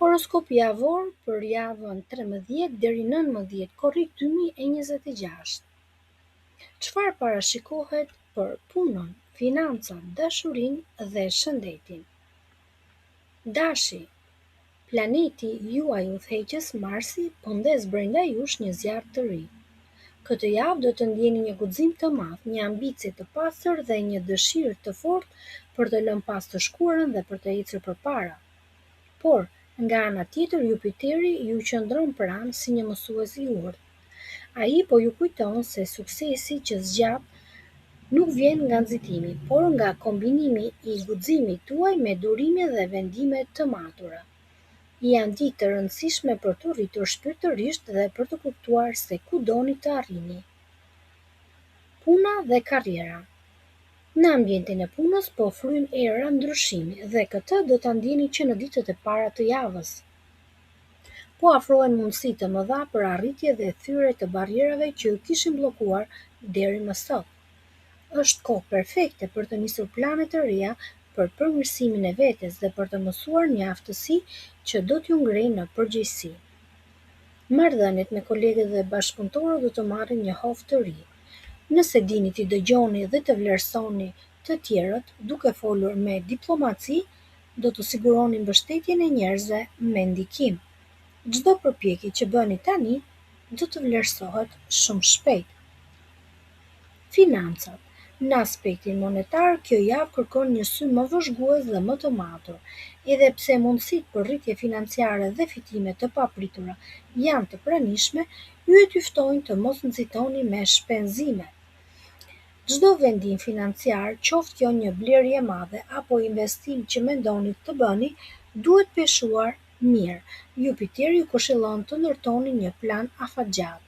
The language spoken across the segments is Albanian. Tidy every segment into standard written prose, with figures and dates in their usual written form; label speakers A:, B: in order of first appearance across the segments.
A: Horoskopi javor për javën 13 deri 19 korrik 2026. Çfarë parashikohet për punën, financat, dashurinë dhe shëndetin? Dashi, planeti juaj udhëheqës Marsi po ndes brenda jush një zjarr të ri. Këtë javë do të ndjeni një guxim të madh, një ambicie të pastër dhe një dëshirë të fortë për të lënë pas të shkuarën dhe për të ecur përpara. Por, nga ana tjetër, Jupiteri ju qëndron pranë si një mësues i urtë. Ai po ju kujton se suksesi që zgjat nuk vjen nga nxitimi, por nga kombinimi i guximit tuaj me durime dhe vendime të matura. Janë ditë të rëndësishme për të rritur shpirtërisht dhe për të kuptuar se ku doni të arrini. Puna dhe karriera. Në ambientin e punës po fryn era ndryshimi dhe këtë do ta ndjeni që në ditët e para të javës. Po afrohen mundësi të mëdha për arritje dhe thyrje të barrierave që ju kishin bllokuar deri më sot. Është kohë perfekte për të nisur plane të reja për përmirësimin e vetes dhe për të mësuar një aftësi që do t'ju ngrejë në përgjegjësi. Marrëdhëniet me kolegët dhe bashkëpunëtorët do të marrin një hov të ri. Nëse dini t'i dëgjoni dhe të vlerësoni të tjerët duke folur me diplomaci, do të siguroni mbështetjen e njerëzve me ndikim. Çdo përpjekje që bëni tani do të vlerësohet shumë shpejt. Financat. Në aspektin monetar, kjo javë kërkon një sy më vëzhgues dhe më të matur. Edhe pse mundësitë për rritje financiare dhe fitime të papritura janë të pranishme, ju e ftojnë të mos nxitoni me shpenzime. Çdo vendim financiar, qoftë kjo një blerje e madhe apo investim që mendoni të bëni, duhet peshuar mirë. Jupiteri ju këshillon të ndërtoni një plan afatgjatë.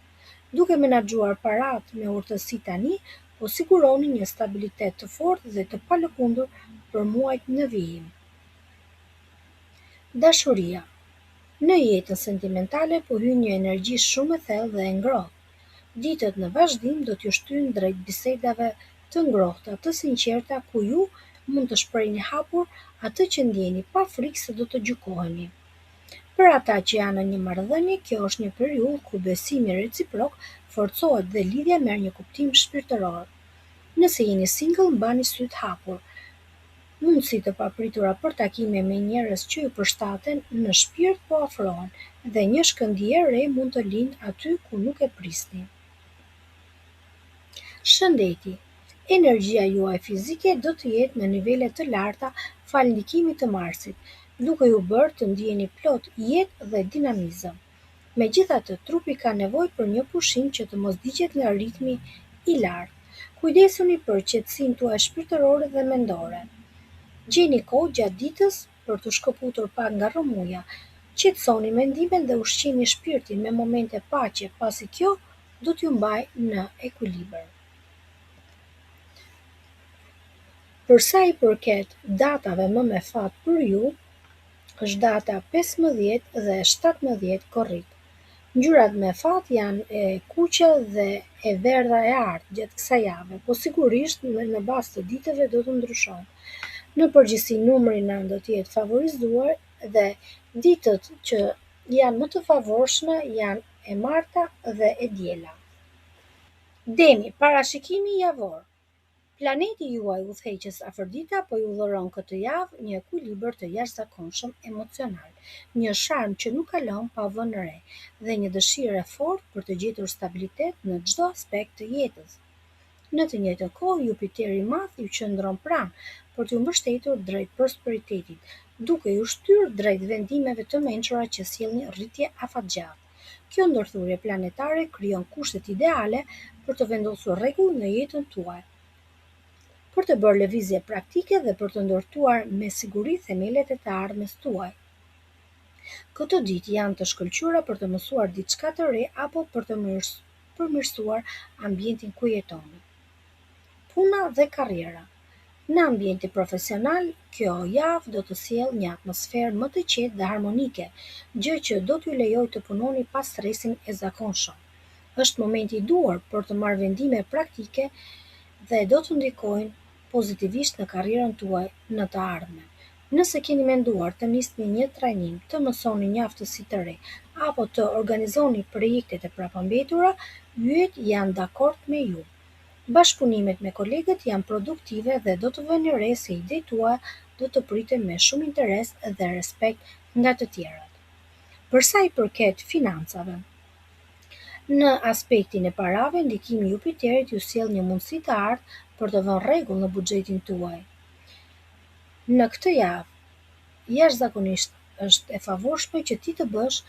A: Duke menaxhuar paratë me urtësi tani, po siguroni një stabilitet të fortë dhe të palëkundur për muajt në vijim. Dashuria. Në jetën sentimentale po hyn një energji shumë e thellë dhe e ngrohtë. Ditët në vazhdim do t'ju shtyjnë drejt bisedave të ngrohta, të sinqerta ku ju mund të shprehni hapur atë që ndjeni pa frikë se do të gjykoheni. Për ata që janë në një marrëdhënie, kjo është një periudhë ku besimi reciprok forcohet dhe lidhja merr një kuptim shpirtëror. Nëse jeni single, mbani syt hapur. Mundësi të papritura për takime me njerëz që ju përshtaten në shpirt po afrohen dhe një shkëndijë e re mund të lindë aty ku nuk e prisni. Shëndeti. Energjia juaj fizike do të jetë në nivele të larta fal ndikimit të Marsit, duke ju bërë të ndjeni plot jetë dhe dinamizëm. Megjithatë, trupi ka nevojë për një pushim që të mos digjet nga ritmi i lartë. Kujdesuni për qetësinë tuaj shpirtërore dhe mendore. Gjeni kohë gjatë ditës për të shkëputur pak nga rrëmuja. Qetësoni mendimet dhe ushqini shpirtin me momente paqe, pasi kjo do t'ju mbajë në ekuilibër. Për sa i përket datave më me fat për ju, është data 15 dhe 17 korrik. Ngjyrat me fat janë e kuqe dhe e verdha e artë gjatë kësaj jave, po sigurisht në bazë të ditëve do të ndryshojnë. Në përgjithësi numri 9 do të jetë favorizuar dhe ditët që janë më të favorshme janë e marta dhe e diela. Demi, parashikimi javor. Planeti juaj udhëheqës Afrodita po ju dhuron këtë javë një ekuilibër të jashtëzakonshëm emocional, një sharm që nuk kalon pa vënë re dhe një dëshirë e fortë për të gjetur stabilitet në çdo aspekt të jetës. Në të njëjtën kohë, Jupiteri i Madh ju qëndron pranë për t'ju mbështetur drejt prosperitetit, duke ju shtyrë drejt vendimeve të mençura që sjellin rritje afatgjatë. Kjo ndërthurje planetare krijon kushtet ideale për të vendosur rregull në jetën tuaj, për të bërë lëvizje praktike dhe për të ndërtuar me siguri themelet e të ardhmes tuaj. Këto ditë janë të shkëlqyera për të mësuar diçka të re apo për të përmirësuar ambientin ku jetoni. Puna dhe karriera. Në ambientin profesional, kjo javë do të sjellë një atmosferë më të qetë dhe harmonike, gjë që do t'ju lejojë të punoni pa stresin e zakonshëm. Është momenti i duhur për të marrë vendime praktike dhe do të ndikojnë pozitivisht në karrierën tuaj në të ardhmen. Nëse keni menduar të nisni një trajnim, të mësoni një aftësi të re, apo të organizoni projektet e prapambetura, yjet janë dakord me ju. Bashkëpunimet me kolegët janë produktive dhe do të vëni re se idetë tuaja do të priten me shumë interes dhe respekt nga të tjerat. Për sa i përket financave, në aspektin e parave, ndikimi i Jupiterit ju sjell një mundësi të artë për të vënë rregull në buxhetin tuaj. Në këtë javë, jashtëzakonisht është e favorshme që ti të bësh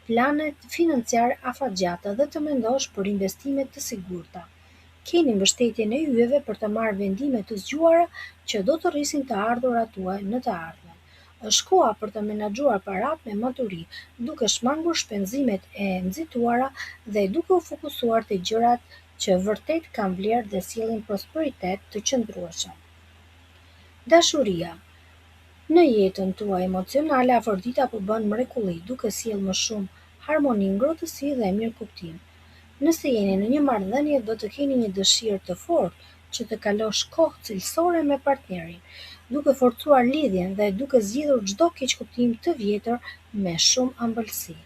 A: plane financiare afatgjata dhe të mendosh për investime të sigurta. Keni mbështetjen e yjeve për të marrë vendime të zgjuara që do të rrisin të ardhurat tuaj në të ardhmen. Është koha për të menaxhuar paratë me maturi, duke shmangur shpenzimet e nxituara dhe duke u fokusuar te gjërat që vërtet kanë vlerë dhe sjellin prosperitet të qëndrueshëm. Dashuria. Në jetën tuaj emocionale, Afrodita po bën mrekulli, duke sjellë më shumë harmoni, ngrohtësi dhe mirëkuptim. Nëse jeni në një marrëdhënie, do të keni një dëshirë të fortë që të kalosh kohë cilësore me partnerin, duke forcuar lidhjen dhe duke zgjidhur çdo keqkuptim të vjetër me shumë ëmbëlsi.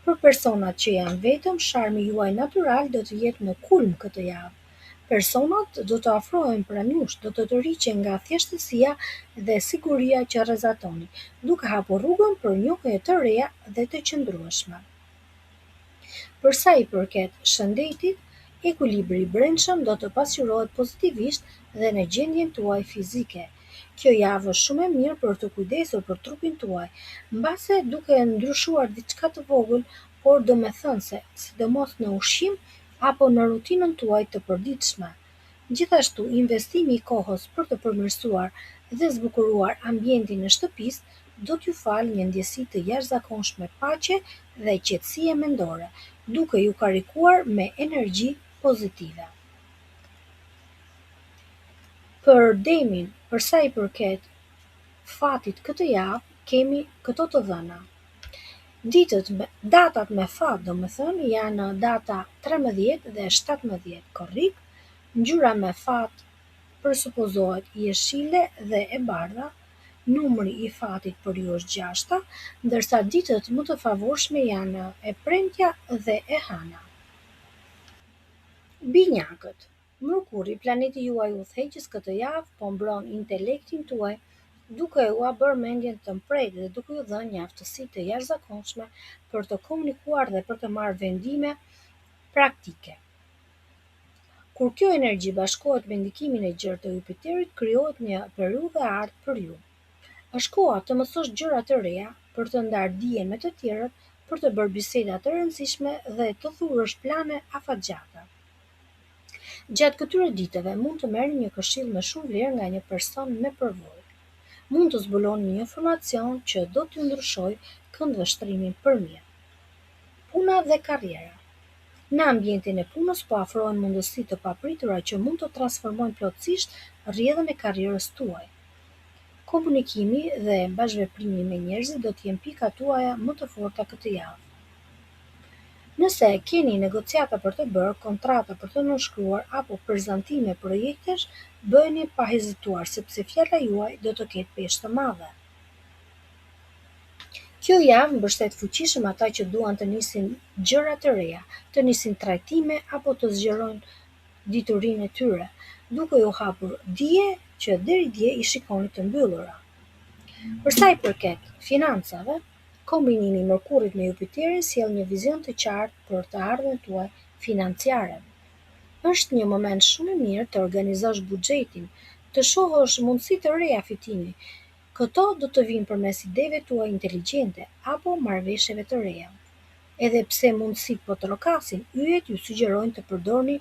A: Për personat që janë vetëm, sharmi juaj natyral do të jetë në kulm këtë javë. Personat do të afrohen pranë jush, do të tërhiqen nga thjeshtësia dhe siguria që rrezatoni, duke hapur rrugën për njohje të reja dhe të qëndrueshme. Për sa i përket shëndetit, ekuilibri i brendshëm do të pasqyrohet pozitivisht dhe në gjendjen tuaj fizike. Kjo javë është shumë e mirë për të kujdesur për trupin tuaj, mbase duke ndryshuar diçka të vogël, por domethënëse, sidomos në ushqim apo në rutinën tuaj të përditshme. Gjithashtu, investimi i kohës për të përmirësuar dhe zbukuruar ambientin e shtëpisë do t'ju falë një ndjesi të jashtëzakonshme paqe dhe qetësie mendore, duke ju karikuar me energji pozitive. Për Demin, për sa i përket fatit këtë javë, kemi këto të dhëna. Datat me fat, domethënë, janë data 13 dhe 17 korrik. Ngjyra me fat përsupozohet jeshile dhe e bardha. Numri i fatit për ju është 6, ndërsa ditët më të favorshme janë e premtja dhe e hëna. Binjakët. Mërkuri, planeti juaj udhëheqës këtë javë, po mbron intelektin tuaj, duke u bërë mendjen të mprejtë dhe duke ju dhënë një aftësi të jashtëzakonshme për të komunikuar dhe për të marrë vendime praktike. Kur kjo energji bashkohet me ndikimin e gjerë të Jupiterit, krijohet një periudhë e artë për ju. Është koha të mësosh gjëra të reja, për të ndarë dijen me të tjerët, për të bërë biseda të rëndësishme dhe të thurësh plane afatgjata. Gjatë këtyre ditëve mund të merrni një këshill me shumë vlerë nga një person me përvojë. Mund të zbuloni një informacion që do t'ju ndryshojë këndvështrimin për mirë. Puna dhe karriera. Në ambientin e punës po afrohen mundësi të papritura që mund të transformojnë plotësisht rrjedhën e karrierës tuaj. Komunikimi dhe bashkëveprimi me njerëzit do t'jenë pikat tuaja më të forta këtë javë. Nëse keni negociata për të bërë, kontrata për të nënshkruar apo prezantime projektesh, bëheni pa hezituar sepse fjala juaj do të ketë peshë të madhe. Kjo javë mbështet fuqishëm ata që duan të nisin gjëra të reja, të nisin trajtime apo të zgjerojnë diturinë e tyre, duke u hapur dije që deri dje i shikoni të mbyllura. Për sa i përket financave, kombinimi i Mërkurit me Jupiterin sjell një vizion të qartë për të ardhmen tuaj financiare. Është një moment shumë i mirë të organizosh buxhetin, të shohësh mundësi të reja fitimi. Këto do të vinë përmes ideve tuaj inteligjente apo marrëveshjeve të reja. Edhe pse mundësitë po të rokasin, yjet ju sugjerojnë të përdorni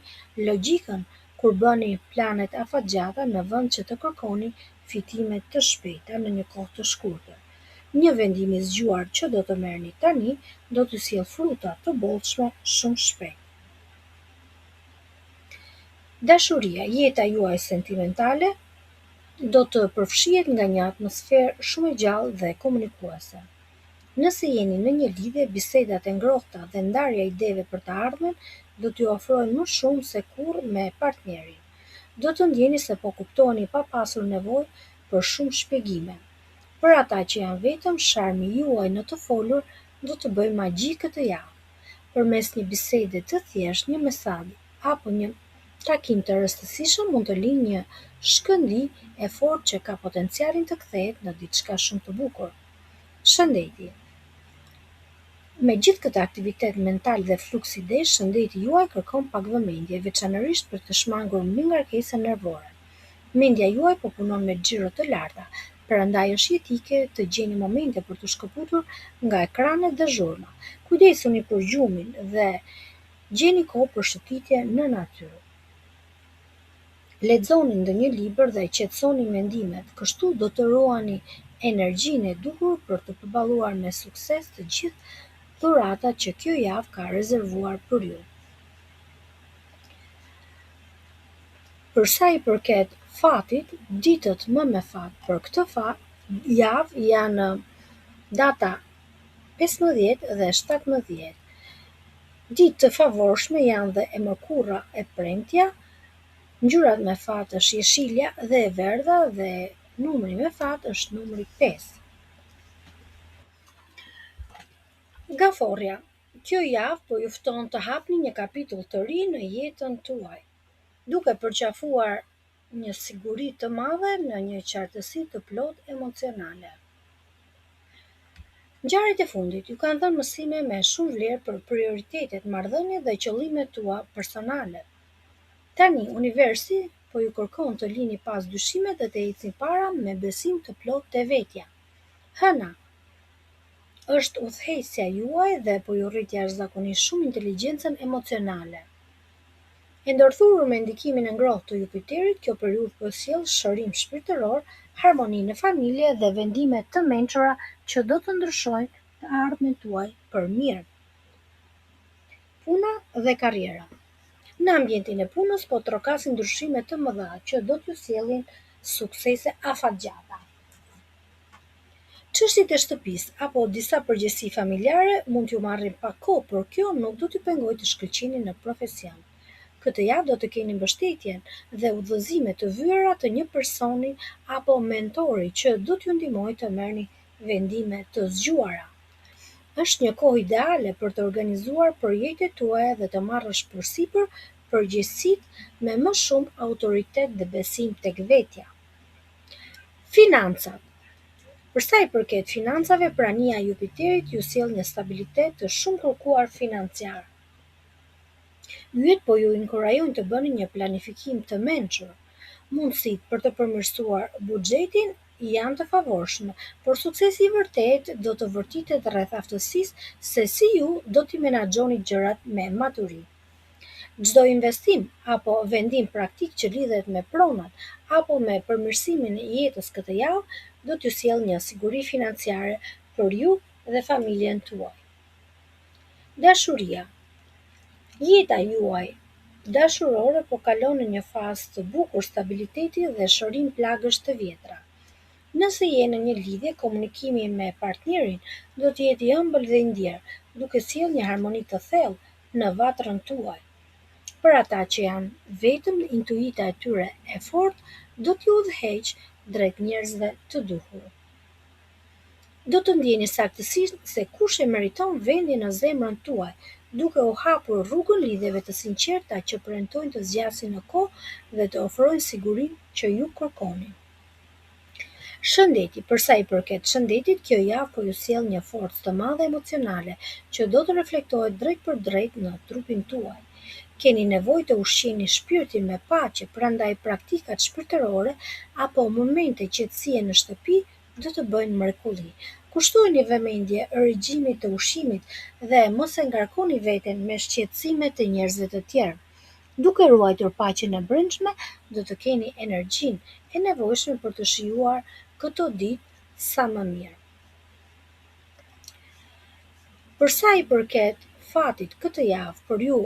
A: logjikën kur bëni planet afatgjata në vend që të kërkoni fitime të shpejta në një kohë të shkurtër. Një vendim i zgjuar që do të merrni tani do t'ju sjellë fruta të bollshme shumë shpejt. Dashuria, jeta juaj sentimentale do të përfshihet nga një atmosferë shumë e gjallë dhe komunikuese. Nëse jeni në një lidhje, bisedat e ngrohta dhe ndarja ideve për të ardhmen do t'ju ofrojnë më shumë se kurrë me partnerin. Do të ndjeni se po kuptoheni pa pasur nevojë për shumë shpjegime. Për ata që janë vetëm, sharmi juaj në të folur do të bëjë magji këtë javë. Përmes një bisede të thjeshtë, një mesazhi apo një takim të rastësishëm mund të lindë një shkëndij e fortë që ka potencialin të kthehet në diçka shumë të bukur. Shëndeti. Me gjithë këtë aktivitet mental dhe fluks idesh, shëndeti juaj kërkon pak vëmendje, veçanërisht për të shmangur mbi ngarkesën nervore. Mendja juaj po punon me xhiro të larta, prandaj është jetike të gjeni momente për të shkëputur nga ekranet dhe zhurma. Kujdesuni për gjumin dhe gjeni kohë për shëtitje në natyrë. Lexoni ndonjë libër dhe qetësoni mendimet, kështu do të ruani energjinë e duhur për të përballuar me sukses të gjithë dhuratat që kjo javë ka rezervuar për ju. Për sa i përket fatit, ditët më me fat për këtë javë janë data 15 dhe 17. Ditë të favorshme janë dhe e mërkurra e premtja, ngjyrat me fat është jeshilja dhe e verdha dhe numri me fat është numri 5. Gaforja. Kjo javë po ju fton të hapni një kapitull të ri në jetën tuaj, duke përqafuar një siguri të madhe në një qartësi të plot emocionale. Ngjarjet e fundit ju kanë dhënë mësime me shumë vlerë për prioritetet, marrëdhëniet dhe qëllimet tua personale. Tani universi po ju kërkon të lini pas dyshimet dhe të ecni para me besim të plot te vetja. Hëna është udhëheqësja juaj dhe po ju rrit jashtëzakonisht shumë inteligjencën emocionale. E ndërthurur me ndikimin e ngrohtë të Jupiterit, kjo periudhë po sjell shërim shpirtëror, harmoni në familje dhe vendime të mençura që do të ndryshojnë të ardhmen tuaj për mirë. Puna dhe karriera. Në ambientin e punës po trokasin ndryshime të mëdha që do t'ju sjellin suksese afatgjata. Çështjet e shtëpisë apo disa përgjegjësi familjare mund t'ju marrin pak kohë, por kjo nuk do t'ju pengojë të shkëlqini në profesion. Këtë javë do të keni mbështetjen dhe udhëzime të vëra të një personi apo mentori që do t'ju ndihmojë të merrni vendime të zgjuara. Është një kohë ideale për të organizuar projektet tuaja dhe të marrësh përsipër përgjegjësitë me më shumë autoritet dhe besim tek vetja. Financat. Për sa i përket financave, prania e Jupiterit ju sjell një stabilitet të shumë kërkuar financiar. Yjet po ju inkurajojnë të bëni një planifikim të mençur. Mundësitë për të përmirësuar buxhetin janë të favorshme, por suksesi i vërtet do të vërtitet rreth aftësisë se si ju do t'i menaxhoni gjërat me maturi. Çdo investim apo vendim praktik që lidhet me pronat apo me përmirësimin e jetës këtë javë do t'ju sjellë një siguri financiare për ju dhe familjen tuaj. Dashuria. Jeta juaj dashurore po kalon në një fazë të bukur stabiliteti dhe shorim plagësh të vjetra. Nëse je në një lidhje, komunikimi me partnerin do të jetë i ëmbël dhe i ndjerë, duke sjellë një harmoni të thellë në vatrën tuaj. Për ata që janë vetëm, intuita e tyre e fortë do t'ju udhëheqë drejt njerëzve të duhur. Do të ndjeni saktësisht se kush e meriton vendin në zemrën tuaj, duke u hapur rrugën lidhjeve të sinqerta që premtojnë të zgjasin në kohë dhe të ofrojnë sigurinë që ju kërkoni. Shëndeti. Për sa i përket shëndetit, kjo javë po ju sjell një forcë të madhe emocionale që do të reflektohet drejt për drejt në trupin tuaj. Keni nevojë të ushqini shpirtin me paqe, prandaj praktikat shpirtërore apo momente qetësie në shtëpi do të bëjnë mrekulli. Kushtojeni vëmendje regjimit të ushqimit dhe mos e ngarkoni veten me shqetësime të njerëzve të tjerë. Duke ruajtur paqen e brendshme, do të keni energjinë e nevojshme për të shijuar këto ditë sa më mirë. Për sa i përket fatit këtë javë për ju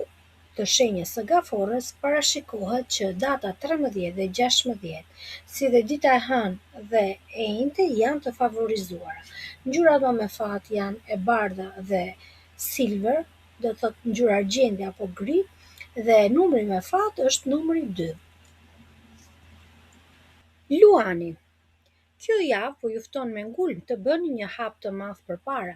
A: të shenjës së Gaforës, parashikohet që data 13 dhe 16, si dhe dita e hënë dhe e njëjtë janë të favorizuara. Ngjyrat më me fat janë e bardha dhe silver, do të thotë ngjyrë argjendi apo gri, dhe numri me fat është numri 2. Luani. Kjo javë po ju fton me ngulm të bëni një hap të madh përpara,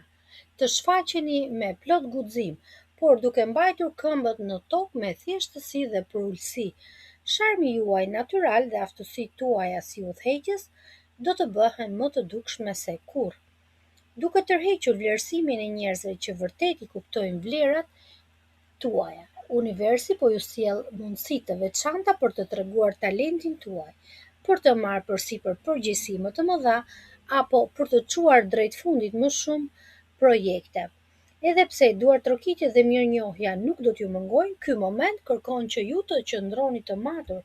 A: të shfaqeni me plot guxim, por duke mbajtur këmbët në tokë me thjeshtësi dhe përulësi. Sharmi juaj natyral dhe aftësitë tuaja si udhëheqës do të bëhen më të dukshme se kurrë. Duke tërhequr vlerësimin e njerëzve që vërtet i kuptojnë vlerat tuaja, universi po ju sjell mundësi të veçanta për të treguar talentin tuaj, për të marrë përsipër përgjegjësi më të mëdha apo për të çuar drejt fundit më shumë projekte. Edhe pse duartrokitjet dhe mirënjohja nuk do t'ju mëngojnë, ky moment kërkon që ju të qëndroni të matur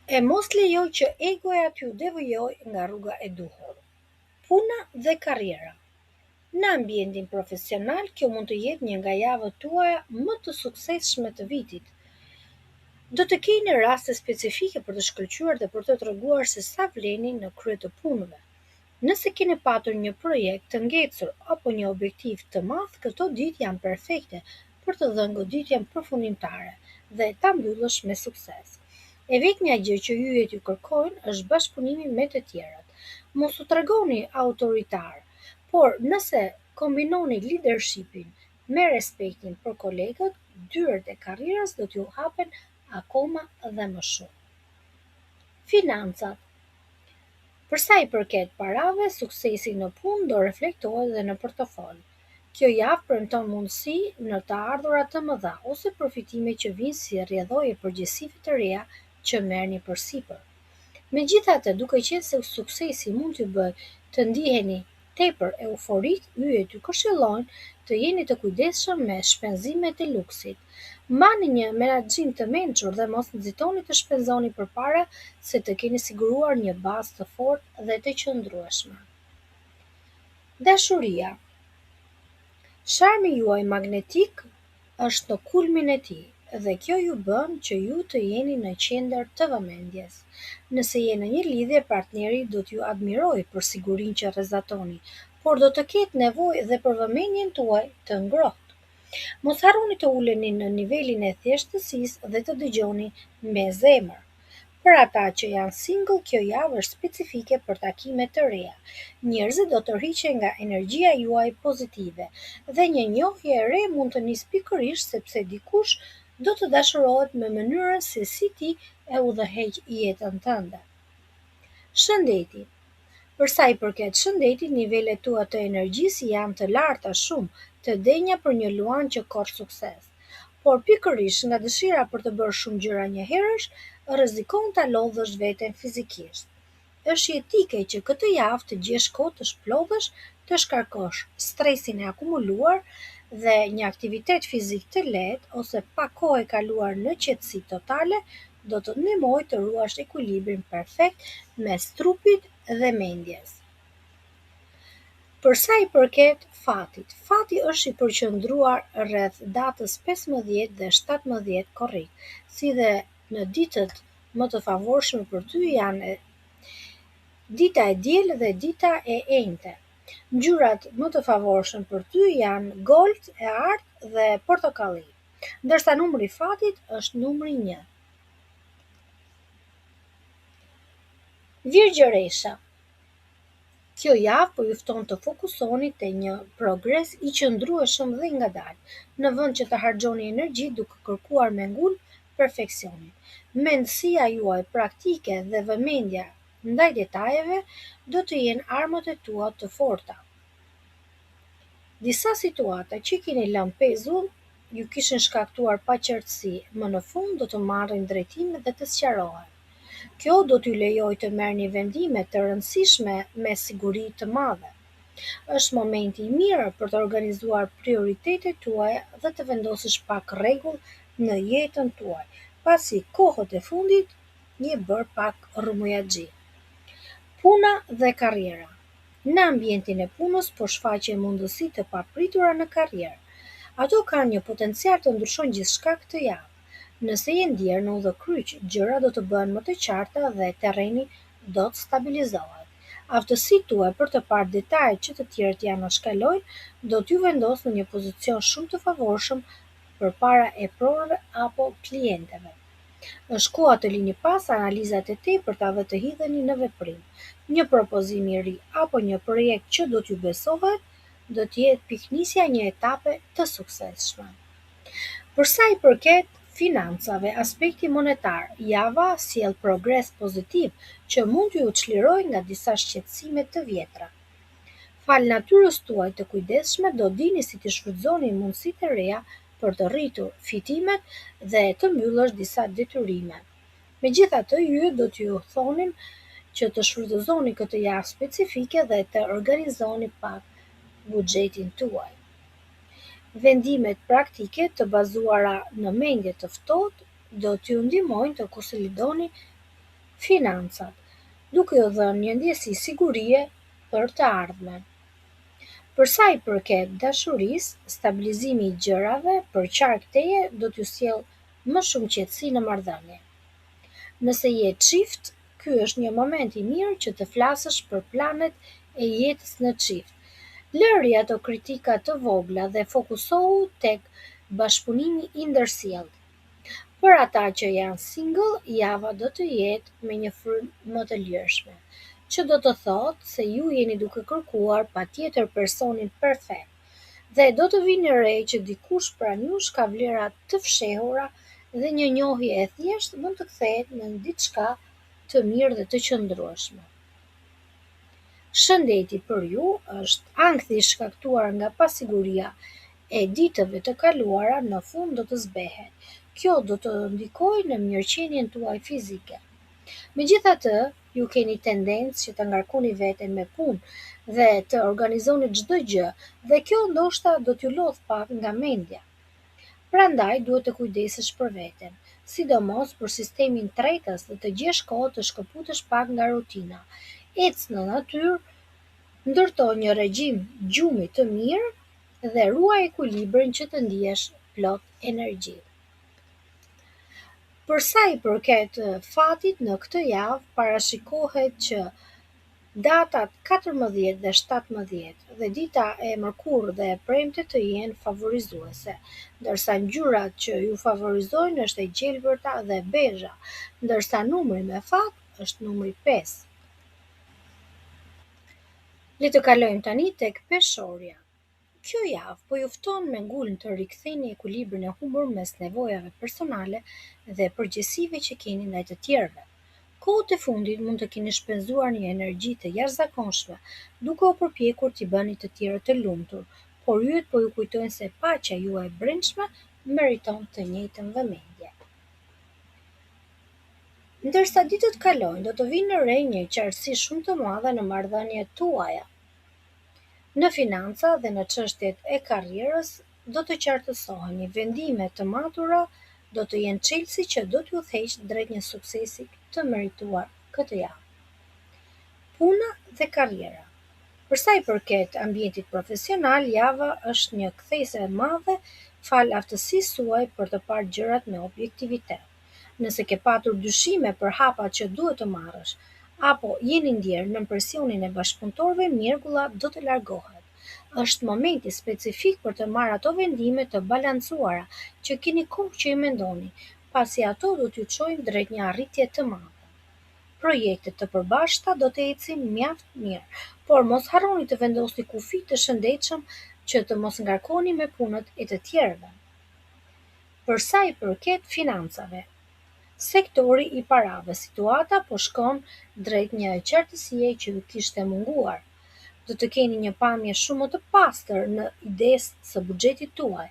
A: e mos lejoj që egoja t'ju devijoj nga rruga e duhur. Puna dhe karriera. Në ambientin profesional, kjo mund të jetë një nga javët tuaja më të suksesshme të vitit. Do të keni raste specifike për të shkëlqyer dhe për të treguar se sa vleni në krye të punëve. Nëse keni patur një projekt të ngecur apo një objektiv të madh, këto ditë janë perfekte për të dhënë goditjen përfundimtare dhe ta mbyllësh me sukses. E vetmja gjë që yjet ju kërkojnë është bashkëpunimi me të tjerët. Mos u tregoni autoritar, por nëse kombinoni leadershipin me respektin për kolegët, dyert e karrierës do t'ju hapen akoma dhe më shumë. Financat. Për sa i përket parave, suksesi në punë do reflektohet dhe në portofol. Kjo javë premton mundësi në të ardhurat të mëdha ose përfitime që vijnë si rrjedhoje përgjegjësive të reja që merrni përsipër. Megjithatë, duke qenë se suksesi mund t'ju bëjë të ndiheni tepër euforik, yjet ju këshillojnë të jeni të kujdesshëm me shpenzimet e luksit. Mbani një menaxhim të mençur dhe mos nxitoni të shpenzoni përpara se të keni siguruar një bazë të fortë dhe të qëndrueshme. Dashuria. Sharmi juaj magnetik është në kulmin e tij dhe kjo ju bën që ju të jeni në qendër të vëmendjes. Nëse jeni në një lidhje, partneri do t'ju admirojë për sigurinë që rrezatoni, por do të ketë nevojë dhe për vëmendjen tuaj të ngrohtë. Mos harroni të uleni në nivelin e thjeshtësisë dhe të dëgjoni me zemër. Për ata që janë single, kjo javë është specifike për takime të reja. Njerëzit do të rriqen nga energjia juaj pozitive dhe një njohje e re mund të nisë pikërisht sepse dikush do të dashurohet me mënyrën se si ti e udhëheq jetën tënde. Shëndeti. Për sa i përket shëndetit, nivelet tua të energjisë janë të larta shumë, të denja për një luan që ka sukses. Por pikërisht nga dëshira për të bërë shumë gjëra njëherësh, rrezikon ta lodhësh veten fizikisht. Është jetike që këtë javë të gjesh kohë të shplodhesh, të shkarkosh stresin e akumuluar dhe një aktivitet fizik të lehtë ose pak kohë e kaluar në qetësi totale do të ndihmojë të ruash ekuilibrin perfekt mes trupit dhe mendjes. Për sa i përket fatit, fati është i përqendruar rreth datës 15 dhe 17 korrik, si dhe në ditët më të favorshme për ty janë dita e diel dhe dita e enjte. Ngjyrat më të favorshme për ty janë gold, e artë dhe portokalli, ndërsa numri i fatit është numri 1. Virgjëresha. Kjo javë po ju fton të fokusoni te një progres i qëndrueshëm dhe ngadalë, në vend që të harxhoni energji duke kërkuar me ngulm perfeksionin. Mendësia juaj praktike dhe vëmendja ndaj detajeve do të jenë armët e tua të forta. Disa situata që keni lënë pezull ju kishin shkaktuar paqartësi, më në fund do të marrin drejtim dhe të sqarohen. Kjo do t'ju lejojë të merrni vendime të rëndësishme me siguri të madhe. Është momenti i mirë për të organizuar prioritetet tuaja dhe të vendosësh pak rregull në jetën tuaj, pasi kohët e fundit një bërë pak rrëmujaxhi. Puna dhe karriera. Në ambientin e punës po shfaqen mundësi të papritura në karrierë. Ato kanë një potencial të ndryshojnë gjithçka këtë javë. Nëse je ndier në udhëkryq, gjëra do të bëhen më të qarta dhe terreni do të stabilizohet. Aftësitë tuaja për të parë detajet që të tjerët ja shkalojnë do t'ju vendosë në një pozicion shumë të favorshëm përpara e pronave apo klientëve. Është koha të lini pas analizat e tepërta dhe të hidheni në veprim. Një propozim i ri apo një projekt që do t'ju besohet, do t'jetë piknisja një etape të suksesshme. Për sa i përket financave, aspekti monetar, java sjell progres pozitiv që mund t'ju çlirojë nga disa shqetësime të vjetra. Fal natyrës tuaj të kujdesshme do dini si të shfrytëzoni mundësitë e reja për të rritur fitimet dhe të mbyllësh disa detyrime. Megjithatë, ju do t'ju thonin që të shfrytëzoni këtë javë specifike dhe të organizoni pak buxhetin tuaj. Vendimet praktike të bazuara në mendje të ftohtë do t'ju ndihmojnë të konsolidoni financat, duke ju dhënë një ndjesi sigurie për të ardhmen. Për sa i përket dashurisë, stabilizimi i gjërave për qark teje do t'ju sjellë më shumë qetësi në marrëdhënie. Nëse je çift, ky është një moment i mirë që të flasësh për planet e jetës në çift. Lëri ato kritika të vogla dhe fokusohu tek bashkëpunimi i ndërsjellë. Për ata që janë single, java do të jetë me një frymë më të lirshme, që do të thotë se ju jeni duke kërkuar patjetër personin perfekt dhe do të vini re që dikush pranë jush ka vlera të fshehura dhe një njohje e thjeshtë mund të kthehet në diçka të mirë dhe të qëndrueshme. Shëndeti për ju është ankthi i shkaktuar nga pasiguria e ditëve të kaluara në fund do të zbehet. Kjo do të ndikojë në mirëqenien tuaj fizike. Megjithatë, ju keni tendencë që të ngarkoni veten me punë dhe të organizoni çdo gjë dhe kjo ndoshta do t'ju lodh pak nga mendja. Prandaj duhet të kujdesesh për veten, sidomos për sistemin tretës dhe të gjesh kohë të shkëputesh pak nga rutina. Ec në natyrë, ndërto një regjim gjumi të mirë dhe ruaj ekuilibrin që të ndihesh plot energji. Për sa i përket fatit në këtë javë, parashikohet që datat 14 dhe 17 dhe dita e mërkurë dhe e premte të jenë favorizuese, ndërsa ngjyrat që ju favorizojnë është e gjelbërta dhe bezha, ndërsa numri me fat është numri 5. Le të kalojmë tani tek peshorja. Kjo javë po ju fton me ngulën të riktheni ekuilibrin e humbur mes nevojave personale dhe përgjegjësive që keni ndaj të tjerëve. Kohët e fundit mund të keni shpenzuar një energji të jashtëzakonshme, duke u përpjekur t'i bëni të tjerët të lumtur, por yjet po ju kujtojnë se paqja juaj e brendshme meriton të njëjtën vëmendje. Ndërsa ditët kalojnë, do të vinë në re një qartësi shumë të madhe në marrëdhëniet tuaja. Në financa dhe në çështjet e karrierës do të qartësoheni, vendime të matura do të jenë çelësi që do t'ju udhëheqë drejt një suksesi të merituar këtë javë. Puna dhe karriera. Për sa i përket ambientit profesional, java është një kthese e madhe fal aftësisë suaj për të parë gjërat me objektivitet. Nëse ke patur dyshime për hapat që duhet të marrësh, apo jeni ndjerë nën presionin e bashkëpunëtorëve, mjergulla do të largohet. Është momenti specifik për të marrë ato vendime të balancuara që keni kohë që i mendoni, pasi ato do t'ju çojnë drejt një arritje të madhe. Projektet të përbashkëta do të ecin mjaft mirë, por mos harroni të vendosni kufi të shëndetshëm që të mos ngarkoni me punët e të tjerëve. Për sa i përket financave, sektori i parave, situata po shkon drejt një qartësie që ju kishte munguar. Do të keni një pamje shumë më të pastër në idesë së buxhetit tuaj,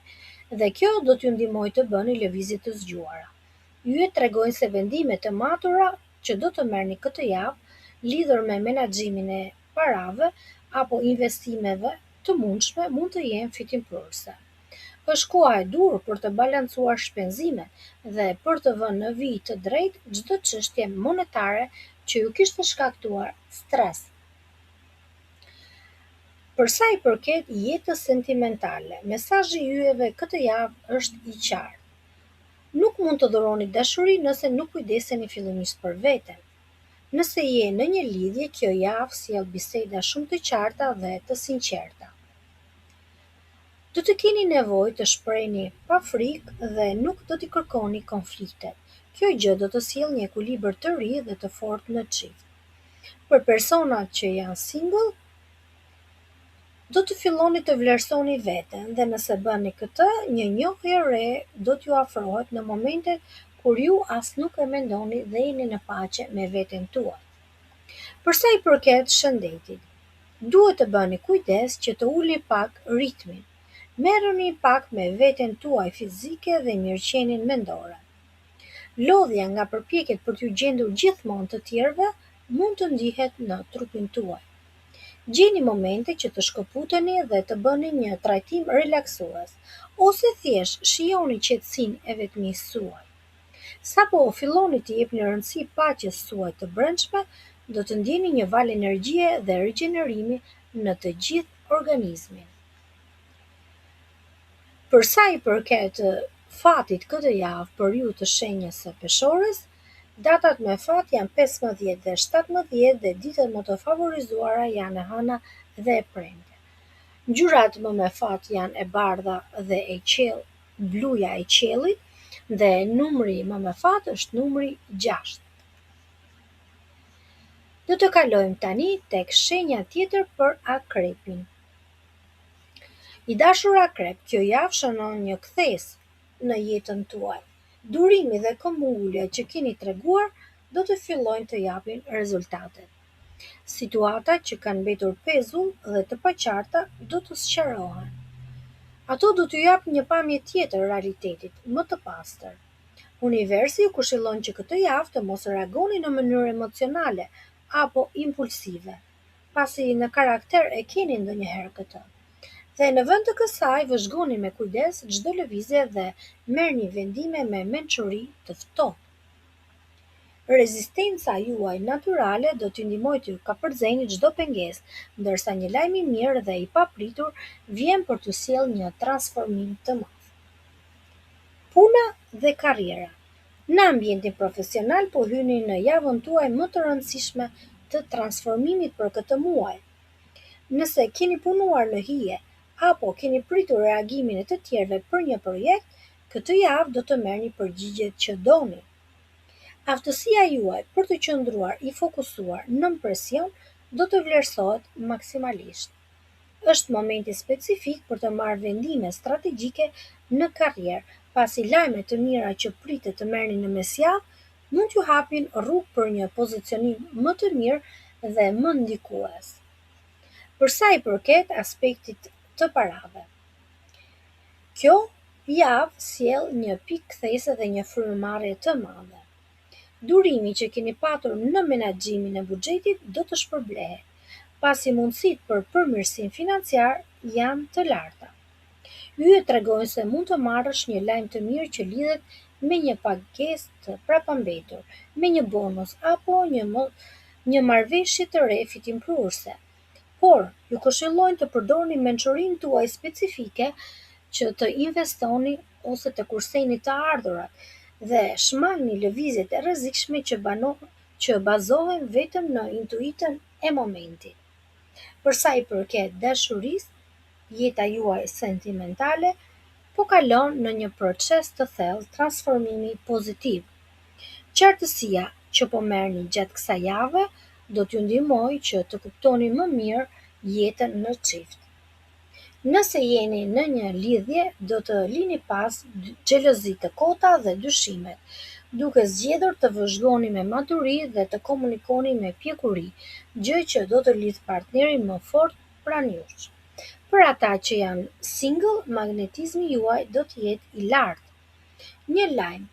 A: dhe kjo do t'ju ndihmojë të bëni lëvizje të zgjuara. Yjet tregojnë se vendimet të matura që do të merrni këtë javë lidhur me menaxhimin e parave apo investimeve të mundshme mund të jenë fitimpruese. Është koha e dur për të balancuar shpenzimet dhe për të vënë në vijë të drejtë çdo çështje monetare që ju kishte shkaktuar stres. Për sa i përket jetës sentimentale, mesazhi yjeve këtë javë është i qartë. Nuk mund të dhuroni dashuri nëse nuk kujdeseni fillimisht për veten. Nëse je në një lidhje, kjo javë sjell biseda shumë të qarta dhe të sinqerta. Do të keni nevojë të shprehni pa frikë dhe nuk do t'i kërkoni konfliktet. Kjo gjë do të sjellë një ekuilibër të ri dhe të fortë në çift. Për personat që janë single, do të filloni të vlerësoni veten dhe nëse bëni këtë, një njohje e re do t'ju afrohet në momentet kur ju as nuk e mendoni dhe jeni në paqe me veten tuaj. Për sa i përket shëndetit, duhet të bëni kujdes që të ulni pak ritmin. Merrni pak me veten tuaj fizike dhe mirëqenien mendore. Lodhja nga përpjekjet për t'ju gjendur gjithmonë të tjerëve mund të ndihet në trupin tuaj. Gjeni momente që të shkëputeni dhe të bëni një trajtim relaksues, ose thjesht shijoni qetësinë e vetmisë suaj. Sapo filloni të jepni rëndësi paqes suaj të brendshme, do të ndjeni një val energjie dhe rigjenerimi në të gjithë organizmin. Për sa i përket fatit këtë javë për ju të shenjës së peshores, datat me fat janë 15 dhe 17 dhe ditët më të favorizuara janë e hëna dhe e premte. Ngjyrat më me fat janë e bardha dhe bluja e qiellit dhe numri më me fat është numri 6. Do të kalojmë tani tek shenja tjetër për akrepin. I dashur akrep, kjo javë shënon një kthesë në jetën tuaj. Durimi dhe këmbëulja që keni treguar do të fillojnë të japin rezultate. Situatat që kanë mbetur pezull dhe të paqarta do të sqarohen. Ato do t'ju japin një pamje tjetër realitetit, më të pastër. Universi ju këshillon që këtë javë të mos reagoni në mënyrë emocionale apo impulsive, pasi në karakter e keni ndonjëherë këtë. Dhe në vend të kësaj vëzhgoni me kujdes çdo lëvizje dhe merrni vendime me mençuri të ftohtë. Rezistenca juaj natyrale do t'ju ndihmojë t'ju kapërceni çdo pengesë, ndërsa një lajm i mirë dhe i papritur vjen për t'ju sjellë një transformim të madh. Puna dhe karriera. Në ambientin profesional po hyni në javën tuaj më të rëndësishme të transformimit për këtë muaj. Nëse keni punuar në hije apo keni pritur reagimin e të tjerëve për një projekt, këtë javë do të merrni përgjigjet që doni. Aftësia juaj për të qëndruar i fokusuar nën presion do të vlerësohet maksimalisht. Është momenti specifik për të marrë vendime strategjike në karrierë, pasi lajmet të mira që pritet të merrni në mesjavë mund t'ju hapin rrugë për një pozicionim më të mirë dhe më ndikues. Për sa i përket aspektit të parave, kjo javë sjell një pikë kthese dhe një frymëmarrje të madhe. Durimi që keni patur në menaxhimin e buxhetit do të shpërblehet, pasi mundësitë për përmirësim financiar janë të larta. Yjet tregojnë se mund të marrësh një lajm të mirë që lidhet me një pagesë të prapambetur, me një bonus apo një marrëveshje të re fitimpruese. Por, ju këshillojnë të përdorni mençurinë tuaj specifike që të investoni ose të kurseni të ardhurat dhe shmangni lëvizjet e rrezikshme që bazohen vetëm në intuitën e momentit. Për sa i përket dashurisë, jeta juaj sentimentale po kalon në një proces të thellë transformimi pozitiv. Qartësia që po merrni gjatë kësaj jave do t'ju ndihmojë që të kuptoni më mirë jetën në çift. Nëse jeni në një lidhje, do të lini pas xhelozi të kota dhe dyshimet, duke zgjedhur të vëzhgoni me maturi dhe të komunikoni me pjekuri, gjë që do të lidh partnerin më fort pranë jush. Për ata që janë single, magnetizmi juaj do të jetë i lartë. Një lajm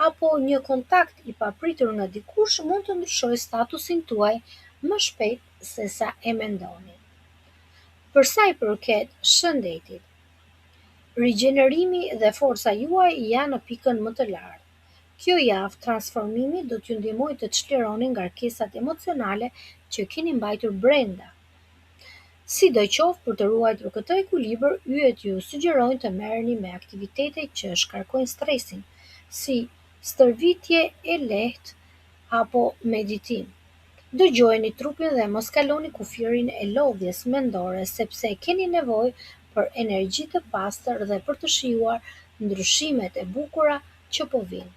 A: apo një kontakt i papritur nga dikush mund të ndryshojë statusin tuaj më shpejt se sa e mendoni. Për sa i përket shëndetit, rigjenerimi dhe forca juaj janë në pikën më të lartë. Kjo javë transformimi do t'ju ndihmojë të çlironi ngarkesat emocionale që keni mbajtur brenda. Sidoqoftë, për të ruajtur këtë ekuilibër, yjet ju sugjerojnë të merreni me aktivitete që shkarkojnë stresin, si stërvitje e lehtë apo meditim. Dëgjojeni trupin dhe mos kaloni kufirin e lodhjes mendore sepse keni nevojë për energji të pastër dhe për të shijuar ndryshimet e bukura që po vijnë.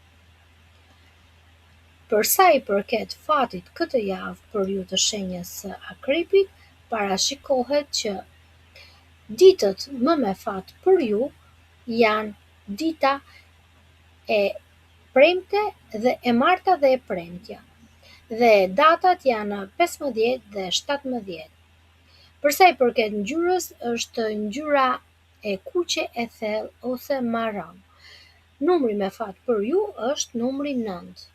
A: Për sa i përket fatit këtë javë për ju të shenjës së Akrepit, parashikohet që ditët më me fat për ju janë dita e premte dhe e marta dhe e premtja, dhe datat janë 15 dhe 17. Përsa i përket ngjyrës, është ngjyra e kuqe e thellë ose marron. Numri me fat për ju është numri 9.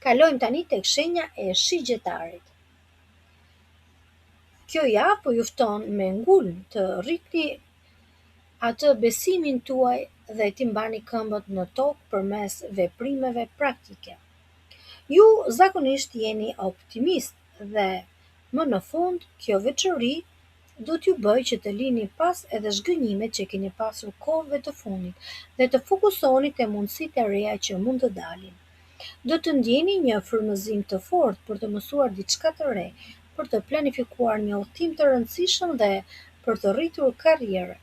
A: Kalojmë tani tek shenja e Shigjetarit. Kjo javë po ju fton me ngulm të rritni atë besimin tuaj dhe t'i mbani këmbët në tokë përmes veprimeve praktike. Ju zakonisht jeni optimist dhe më në fund kjo veçori do t'ju bëjë që të lini pas edhe zhgënjimet që keni pasur kohëve të fundit dhe të fokusoni te mundësitë e reja që mund të dalin. Do të ndjeni një frymëzim të fortë për të mësuar diçka të re, për të planifikuar një udhtim të rëndësishëm dhe për të rritur karrierë.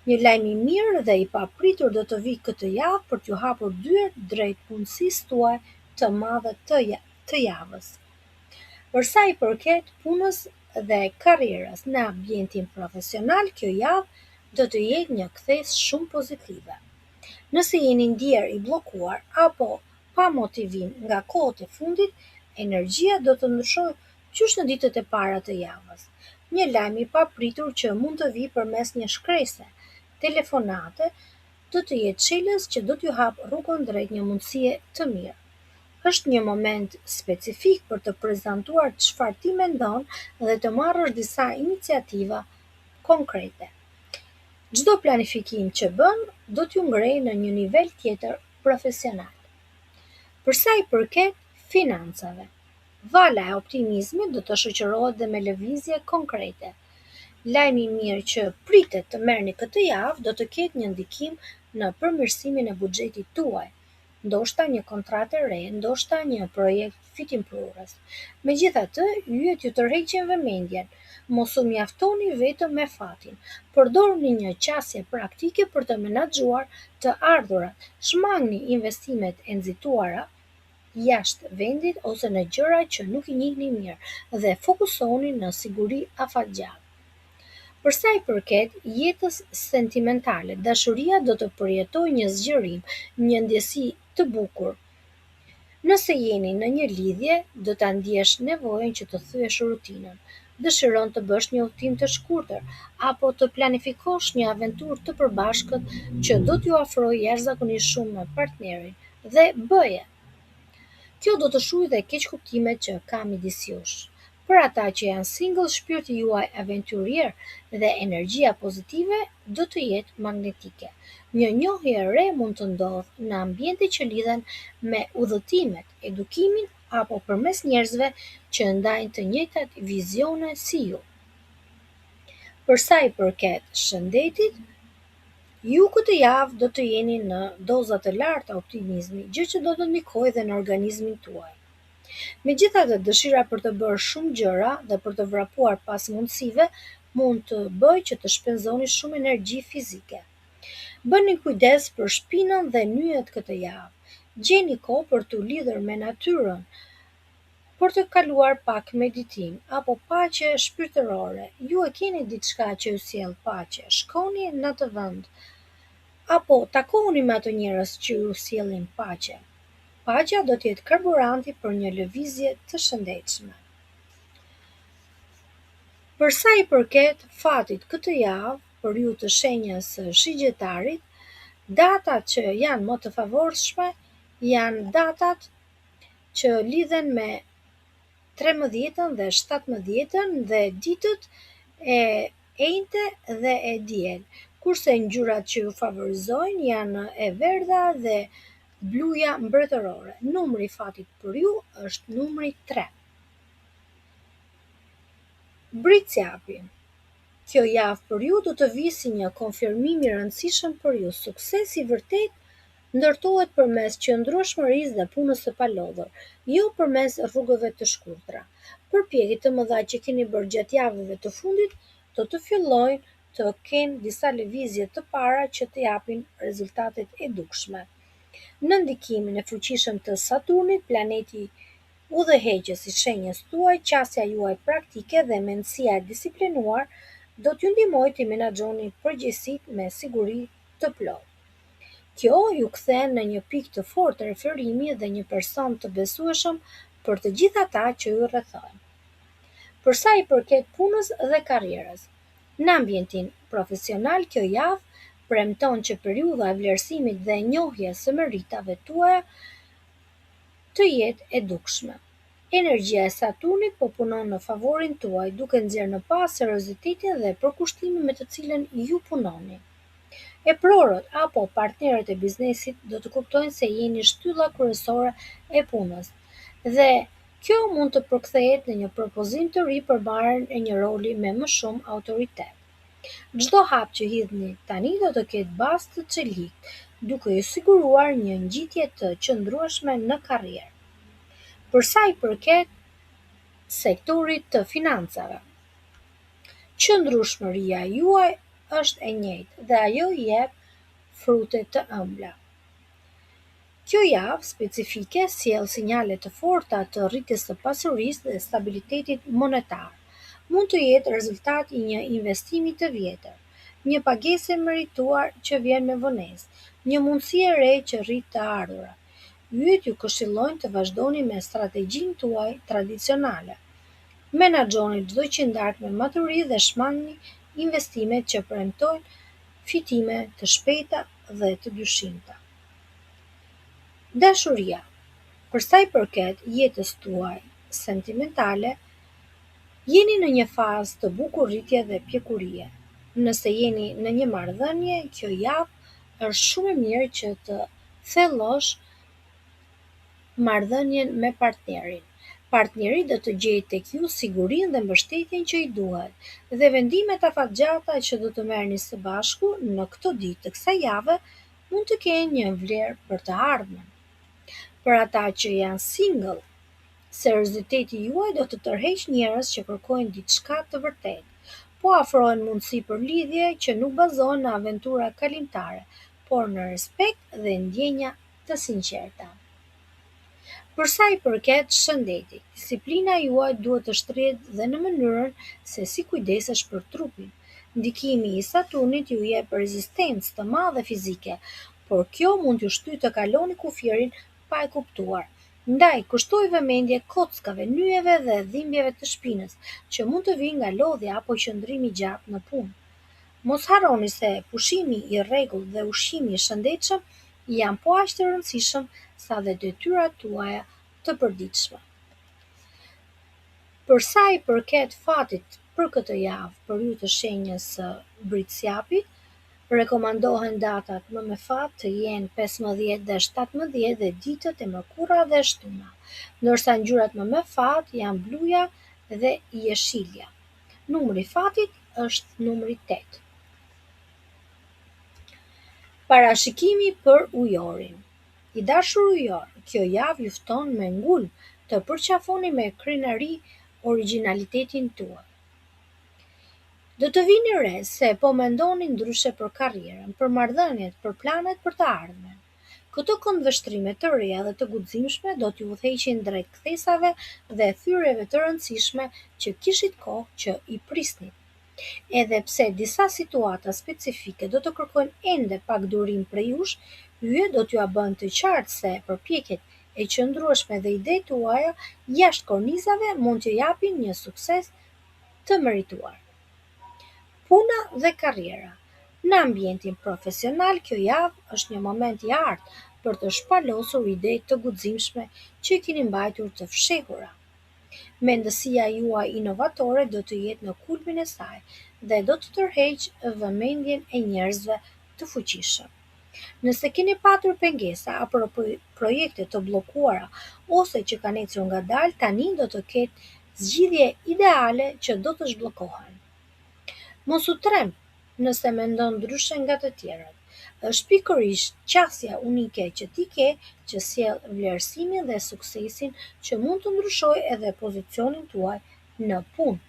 A: Një lajm i mirë dhe i papritur do të vijë këtë javë për t'ju hapur dyert drejt punësisë tuaj të madhe të javës. Për sa i përket punës dhe karrierës në ambientin profesional, kjo javë do të jetë një kthes shumë pozitive. Nëse jeni ndjer i bllokuar apo pa motivim nga kohët e fundit, energjia do të ndryshojë qysh në ditët e para të javës. Një lajm i papritur që mund të vijë përmes një shkrese, telefonate, do të jetë çelës që do t'ju hap rrugën drejt një mundësie të mirë. Është një moment specifik për të prezantuar çfarë ti mendon dhe të marrësh disa iniciativa konkrete. Çdo planifikim që bën do t'ju ngrejë në një nivel tjetër profesional. Për sa i përket financave, vala e optimizmit do të shoqërohet dhe me lëvizje konkrete. Lajmi i mirë që pritet të merrni këtë javë do të ketë një ndikim në përmirësimin e buxhetit tuaj, ndoshta një kontratë e re, ndoshta një projekt fitimprues. Megjithatë, yjet ju tërheqin vëmendjen. Mos u mjaftoni vetëm me fatin. Përdorni një qasje praktike për të menaxhuar të ardhurat. Shmangni investimet e nxituara jashtë vendit ose në gjëra që nuk i njihni mirë dhe fokusoni në siguri afatgjat. Për sa i përket jetës sentimentale, dashuria do të përjetojë një zgjerim, një ndjesi të bukur. Nëse jeni në një lidhje, do ta ndjesh nevojën që të thyesh rutinën. Dëshiron të bësh një udhtim të shkurtër apo të planifikosh një aventurë të përbashkët që do t'ju afrojë jashtëzakonisht shumë me partnerin, dhe bëje. Kjo do të shujë dhe keqkuptimet që ka midis jush. Për ata që janë single, shpirti juaj aventurier dhe energjia pozitive do të jetë magnetike. Një njohje e re mund të ndodhë në ambiente që lidhen me udhëtimet, edukimin apo përmes njerëzve që ndajnë të njëjtat vizione si ju. Për sa i përket shëndetit, ju këtë javë do të jeni në doza të larta optimizmi, gjë që do të ndikojë dhe në organizmin tuaj. Megjithatë, dëshira për të bërë shumë gjëra dhe për të vrapuar pas mundësive mund të bëjë që të shpenzoni shumë energji fizike. Bëni kujdes për shpinën dhe nyjet këtë javë. Gjeni kohë për t'u lidhur me natyrën, për të kaluar pak meditim apo paqe shpirtërore. Ju e keni diçka që ju sjell paqe. Shkoni në atë vend apo takohuni me ato njerëz që ju sjellin paqe. Paqja do të jetë karburanti për një lëvizje të shëndetshme. Për sa i përket fatit këtë javë, për ju të shenjës së Shigjetarit, datat që janë më të favorshme janë datat që lidhen me 13 dhe 17 dhe ditët e enjte dhe e diel, kurse ngjyrat që ju favorizojnë janë e verdha dhe bluja mbretërore. Numri i fatit për ju është numri 3. Britsjapi. Kjo javë për ju do të vijë si një konfirmim i rëndësishëm për ju. Suksesi i vërtet ndërtohet përmes qëndrueshmërisë dhe punës së palodhur, jo përmes rrugëve të shkurtra. Përpjekjet të mëdha që keni bërë gjatë javëve të fundit do të fillojnë të kenë disa lëvizje të para që të japin rezultatet e dukshme. Në ndikimin e fuqishëm të Saturnit, planeti udhëheqës i shenjës tuaj, qasja juaj praktike dhe mendësia e disiplinuar do t'ju ndihmojë të menaxhoni përgjegjësitë me siguri të plotë. Kjo ju kthen në një pikë të fortë referimi dhe një person të besueshëm për të gjithë ata që ju rrethojnë. Për sa i përket punës dhe karrierës, në ambientin profesional kjo javë premton që periudha e vlerësimit dhe njohjes së meritave tuaja të jetë e dukshme. Energjia e Saturnit po punon në favorin tuaj, duke nxjerrë në pas seriozitetin dhe përkushtimin me të cilën ju punoni. Eprorët apo partnerët e biznesit do të kuptojnë se jeni shtylla kryesore e punës dhe kjo mund të përkthehet në një propozim të ri për marrjen e një roli me më shumë autoritet. Çdo hap që hidhni tani do të ketë bazë të çelik, duke ju siguruar një ngjitje të qëndrueshme në karrierë. Për sa i përket sektorit të financave, qëndrueshmëria juaj është e njëjtë dhe ajo jep frute të ëmbla. Kjo javë specifike sjell sinjale të forta të rritjes së pasurisë dhe stabilitetit monetar. Mund të jetë rezultat i një investimi të vjetër, një pagesë e merituar që vjen me vonesë, një mundësi e re që rrit të ardhurat. Yjet ju këshillojnë të vazhdoni me strategjinë tuaj tradicionale. Menaxhoni çdo qendark me maturi dhe shmangni investimet që premtojnë fitime të shpejta dhe të dyshimta. Dashuria. Për sa i përket jetës tuaj sentimentale, jeni në një fazë të bukur rritje dhe pjekurie. Nëse jeni në një marrëdhënie, kjo javë është shumë e mirë që të thellosh marrëdhënien me partnerin. Partneri do të gjejë tek ju sigurinë dhe mbështetjen që i duhet, dhe vendimet afatgjata që do të merrni së bashku në këto ditë të kësaj jave mund të kenë një vlerë për të ardhmen. Për ata që janë single, serioziteti juaj do të tërheqë njerëz që kërkojnë diçka të vërtetë. Po afrohen mundësi për lidhje që nuk bazohen në aventura kalimtare, por në respekt dhe ndjenja të sinqerta. Për sa i përket shëndetit, disiplina juaj duhet të shtrihet dhe në mënyrën se si kujdesesh për trupin. Ndikimi i Saturnit ju jep rezistencë të madhe fizike, por kjo mund t'ju shtyjë të kaloni kufirin pa e kuptuar. Ndaj, kushtoj vëmendje kockave, nyjeve dhe dhimbjeve të shpinës, që mund të vinë nga lodhja apo qëndrimi gjatë në punë. Mos harroni se pushimi i rregullt dhe ushqimi i shëndetshëm janë po aq të rëndësishëm sa dhe detyrat tuaja të përditshme. Për sa i përket fatit për këtë javë për ju të shenjës së Britësjapit, rekomandohen datat më me fat të jenë 15 dhe 17 dhe ditët e mërkura dhe shtuna, ndërsa ngjyrat më me fat janë bluja dhe jeshilja. Numri i fatit është numri 8. Parashikimi për ujorin. I dashur ujor, kjo javë ju fton me ngulm të përqafoni me krenari origjinalitetin tuaj. Do të vini re se po mendoni ndryshe për karrierën, për marrëdhëniet, për planet për të ardhmen. Këto këndvështrime të reja dhe të guximshme do t'ju udhëheqin drejt kthesave dhe thyrjeve të rëndësishme që kishit kohë që i prisnit. Edhe pse disa situata specifike do të kërkojnë ende pak durim prej jush, yjet do t'ju bëjnë të qartë se përpjekjet e qëndrueshme dhe idetë tuaja jashtë kornizave mund t'ju japin një sukses të merituar. Puna dhe karriera. Në ambientin profesional, kjo javë është një moment i artë për të shpalosur ide të guximshme që i keni mbajtur të fshehura. Mendësia juaj inovatore do të jetë në kulmin e saj dhe do të tërheqë vëmendjen e njerëzve të fuqishëm. Nëse keni patur pengesa apo projekte të bllokuara ose që kanë ecur ngadalë, tani do të ketë zgjidhje ideale që do të zhbllokohen. Mos u tremb nëse mendon ndryshe nga të tjerët. Është pikërisht qasja unike që ti ke që sjell vlerësimin dhe suksesin që mund të ndryshojë edhe pozicionin tuaj në punë.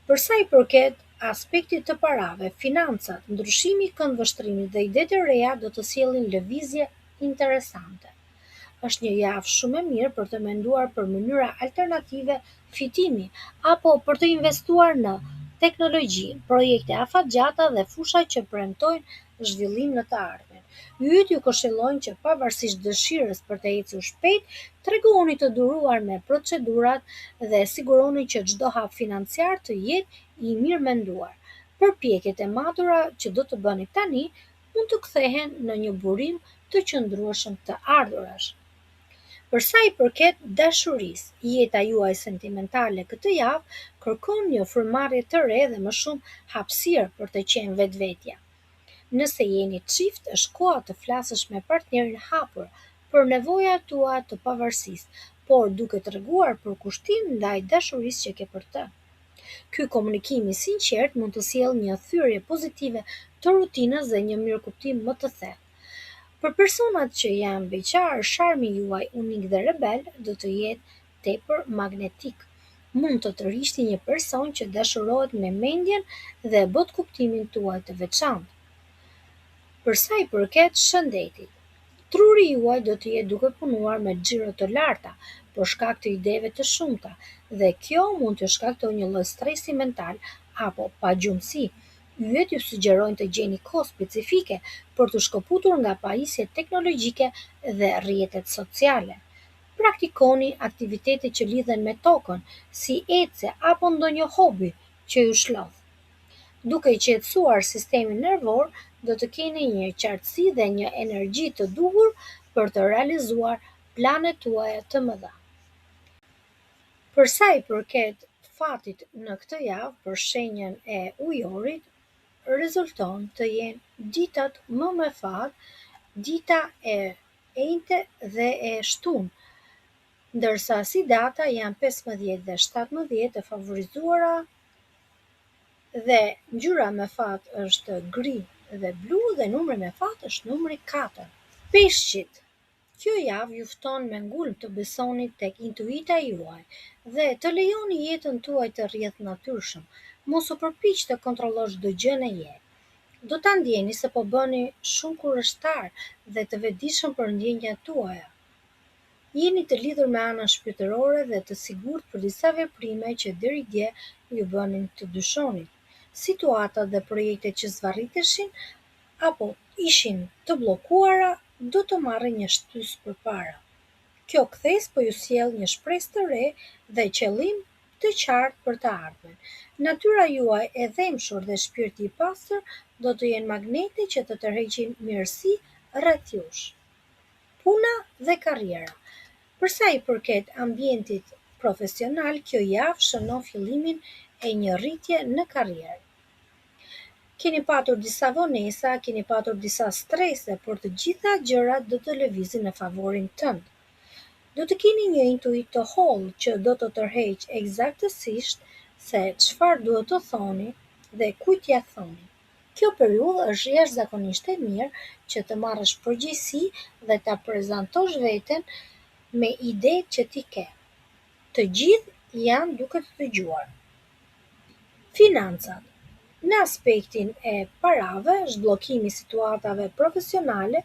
A: Për sa i përket aspekti të parave, financat, ndryshimi i këndvështrimit dhe idetë e reja do të sjellin lëvizje interesante. Është një javë shumë e mirë për të menduar për mënyra alternative fitimi apo për të investuar në teknologji, projekte afatgjata dhe fusha që premtojnë zhvillim në të ardhmen. Yjet ju këshillojnë që pavarësisht dëshirës për të ecur shpejt, tregoni të duruar me procedurat dhe siguroni që çdo hap financiar të jetë i mirë menduar. Përpjekjet e matura që do të bëni tani mund të kthehen në një burim të qëndrueshëm të ardhurash. Për sa i përket dashurisë, jeta juaj sentimentale këtë javë kërkon një frymëmarrje të re dhe më shumë hapësirë për të qenë vetvetja. Nëse jeni çift, është koha të flasësh me partnerin hapur për nevojat tua të pavarësisë, por duke treguar përkushtim ndaj dashurisë që ke për të. Ky komunikim i sinqert mund të sjellë një thyrje pozitive të rutinës dhe një mirëkuptim më të thellë. Për personat që janë beqar, sharmi juaj unik dhe rebel do të jetë tepër magnetik. Mund të tërhiqni një person që dashurohet me mendjen dhe botkuptimin tuaj të veçantë. Për sa i përket shëndetit, truri juaj do të jetë duke punuar me xhiro të larta për shkak të ideve të shumta dhe kjo mund të shkaktojë një lloj stresi mental apo pagjumësi. Yjet ju sugjerojnë të gjeni kohë specifike për të shkëputur nga pajisjet teknologjike dhe rrjetet sociale. Praktikoni aktivitete që lidhen me tokën, si ecje apo ndonjë hobi që ju shlodh. Duke i qetësuar sistemin nervor, do të keni një qartësi dhe një energji të duhur për të realizuar planet tuaja të mëdha. Për sa i përket fatit në këtë javë për shenjën e ujorit, rezulton të jenë ditët më me fat, dita e enjte dhe e shtunë, ndërsa si data janë 15 dhe 17 e favorizuara dhe ngjyra me fat është gri dhe blu dhe numri me fat është numri 4. Peshqit. Kjo javë ju fton me ngulm të besoni tek intuita juaj dhe të lejoni jetën tuaj të rrjedh natyrshëm. Mos u përpiq të kontrollosh çdo gjë në jetë. Do ta ndjeni se po bëni shumë kurreshtar dhe të vetëdijshëm për ndjenjat tuaja. Jeni të lidhur me anën shpirtërore dhe të sigurt për disa veprime që deri dje ju bënin të dyshonit. Situatat dhe projektet që zvarriteshin apo ishin të bllokuara do të marrin një shtysë përpara. Kjo kthes po ju sjell një shpresë të re dhe qëllim të qartë për të ardhmen. Natyra juaj e dhemshur dhe shpirti i pastër do të jenë magnete që të tërheqin mirësi rreth jush. Puna dhe karriera. Për sa i përket ambientit profesional, kjo javë shënon fillimin e një rritje në karrierë. Keni patur disa vonesa, keni patur disa strese, por të gjitha gjërat do të lëvizin në favorin tënd. Do të keni një intuit të hollë që do të tërheqë eksaktësisht se çfarë duhet të thoni dhe kujt ja thoni. Kjo periudhë është jashtëzakonisht e mirë që të marrësh përgjegjësi dhe ta prezantosh veten me idetë që ti ke. Të gjithë janë duke të dëgjuar. Financat. Në aspektin e parave, zhbllokimi i situatave profesionale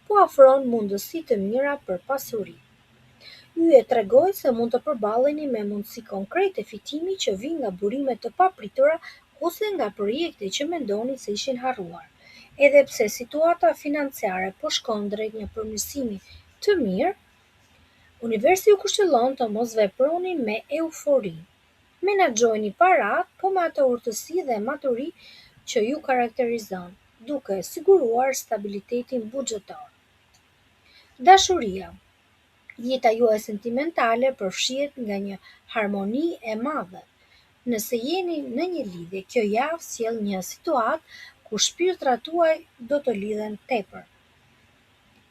A: po ofron mundësi të mira për pasuri. Ju e tregoj se mund të përballeni me mundësi konkrete fitimi që vijnë nga burime të papritura ose nga projekte që mendoni se ishin harruar. Edhe pse situata financiare po shkon drejt një përmirësimi të mirë, universi ju këshillon të mos veproni me eufori. Menaxhojini parat, po me atë urtësi dhe maturi që ju karakterizon, duke siguruar stabilitetin buxhetar. Dashuria. Jeta juaj sentimentale përfshihet nga një harmoni e madhe. Nëse jeni në një lidhje, kjo javë sjell një situatë ku shpirtrat tuaj do të lidhen tepër.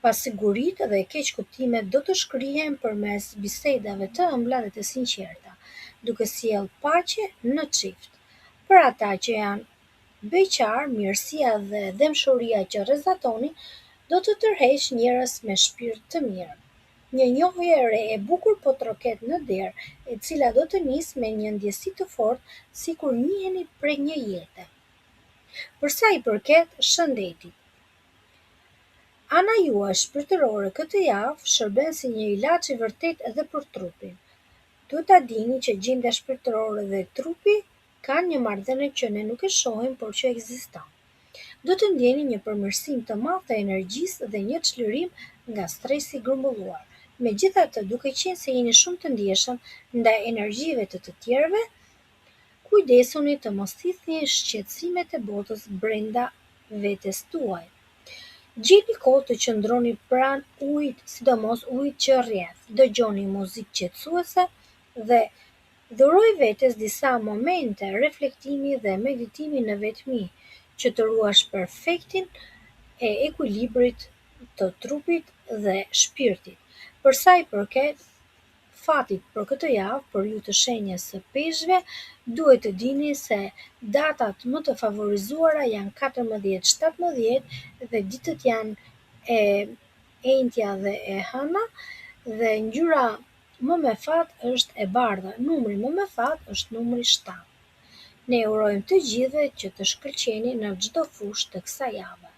A: Pasiguritë dhe keqkuptimet do të shkrihen përmes bisedave të ëmbla dhe të sinqerta, duke sjellë paqe në çift. Për ata që janë beqar, mirësia dhe dëmshuria që rrezatonin do të tërheqë njerëz me shpirt të mirë. Një njohje e re e bukur po troket në derë, e cila do të nisë me një ndjesi të fortë sikur njiheni prej një jete. Për sa i përket shëndetit, ana juaj shpirtërore këtë javë shërben si një ilaç i vërtetë edhe për trupin. Duhet ta dini që gjendja shpirtërore dhe trupi kanë një marrëdhënie që ne nuk e shohim por që ekziston. Do të ndjeni një përmirësim të madh të energjisë dhe një çlirim nga stresi i grumbulluar. Megjithatë, duke qenë se jeni shumë të ndjeshëm ndaj energjive të tjerëve, kujdesuni të mos thithni shqetësimet e botës brenda vetes tuaj. Gjeni kohë të qëndroni pranë ujit, sidomos ujit që rrjedh. Dëgjoni muzikë qetësuese dhe dhuroj vetes disa momente reflektimi dhe meditimi në vetmi, që të ruash perfektin e ekuilibrit të trupit dhe shpirtit. Për sa i përket fatit për këtë javë, për ju të shenjës së peshqve, duhet të dini se datat më të favorizuara janë 14, 17 dhe ditët janë e enjtja dhe e hëna dhe ngjyra më me fat është e bardha, numri më me fat është numri 7. Ne urojmë të gjithëve që të shkëlqeni në çdo fushë të kësaj jave.